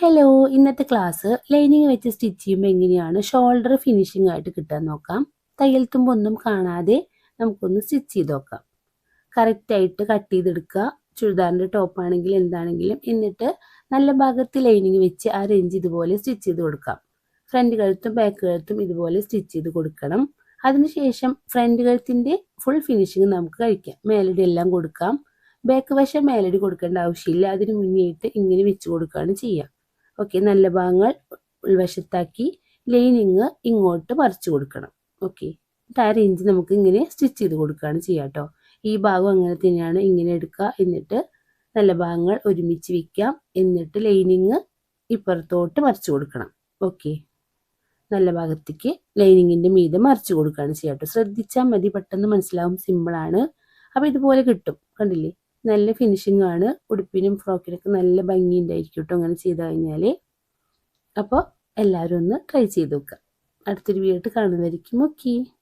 Hello, ഇന്നത്തെ class lining വെച്ച് stitch ചെയ്യുമ്പോൾ എങ്ങനെയാണ് ഷോൾഡർ ഫിനിഷിംഗ് ആയിട്ട് കിട്ടാൻ നോക്കാം. തയ്യൽ തുമ്പ് ഒന്നും കാണാതെ നമുക്കൊന്ന് സ്റ്റിച്ച് ചെയ്ത് നോക്കാം. കറക്റ്റായിട്ട് കട്ട് ചെയ്തെടുക്കുക. ചുരിദാറിൻ്റെ ടോപ്പ് ആണെങ്കിലും എന്താണെങ്കിലും. എന്നിട്ട് നല്ല ഭാഗത്ത് ലൈനിങ് വെച്ച് ആ റേഞ്ച് ഇതുപോലെ സ്റ്റിച്ച് ചെയ്ത് കൊടുക്കാം. ഫ്രണ്ട് കഴുത്തും ബാക്ക് കഴുത്തും ഇതുപോലെ സ്റ്റിച്ച് ചെയ്ത് കൊടുക്കണം. അതിനുശേഷം ഫ്രണ്ട് കഴുത്തിൻ്റെ ഫുൾ ഫിനിഷിങ് നമുക്ക് കഴിക്കാം. മേലടി എല്ലാം കൊടുക്കാം. ബാക്ക് വശം മേലടി കൊടുക്കേണ്ട ആവശ്യമില്ല. അതിന് മുന്നേയിട്ട് ഇങ്ങനെ വെച്ച് കൊടുക്കുകയാണ് ചെയ്യുക. ഓക്കെ, നല്ല ഭാഗങ്ങൾ ഉൾവശത്താക്കി ലൈനിങ് ഇങ്ങോട്ട് മറിച്ച് കൊടുക്കണം. ഓക്കെ, എന്നിട്ട് ആ റേഞ്ച് നമുക്ക് ഇങ്ങനെ സ്റ്റിച്ച് ചെയ്ത് കൊടുക്കുകയാണ് ചെയ്യുക കേട്ടോ. ഈ ഭാഗം അങ്ങനെ തന്നെയാണ്. ഇങ്ങനെ എടുക്കുക, എന്നിട്ട് നല്ല ഭാഗങ്ങൾ ഒരുമിച്ച് വയ്ക്കാം. എന്നിട്ട് ലൈനിങ് ഇപ്പുറത്തോട്ട് മറിച്ച് കൊടുക്കണം. ഓക്കെ, നല്ല ഭാഗത്തേക്ക് ലൈനിങ്ങിൻ്റെ മീതെ മറിച്ച് കൊടുക്കുകയാണ് ചെയ്യുക കേട്ടോ. ശ്രദ്ധിച്ചാൽ മതി, പെട്ടെന്ന് മനസ്സിലാവും, സിമ്പിളാണ്. അപ്പോൾ ഇതുപോലെ കിട്ടും, കണ്ടില്ലേ? നല്ല ഫിനിഷിംഗ് ആണ്. ഉടുപ്പിനും ഫ്രോക്കിനൊക്കെ നല്ല ഭംഗി ഉണ്ടായിരിക്കും കേട്ടോ അങ്ങനെ ചെയ്ത് കഴിഞ്ഞാൽ. അപ്പോൾ എല്ലാവരും ഒന്ന് ട്രൈ ചെയ്ത് നോക്കുക. അടുത്തൊരു വീഡിയോ കാണുന്നതായിരിക്കും. ഓക്കെ.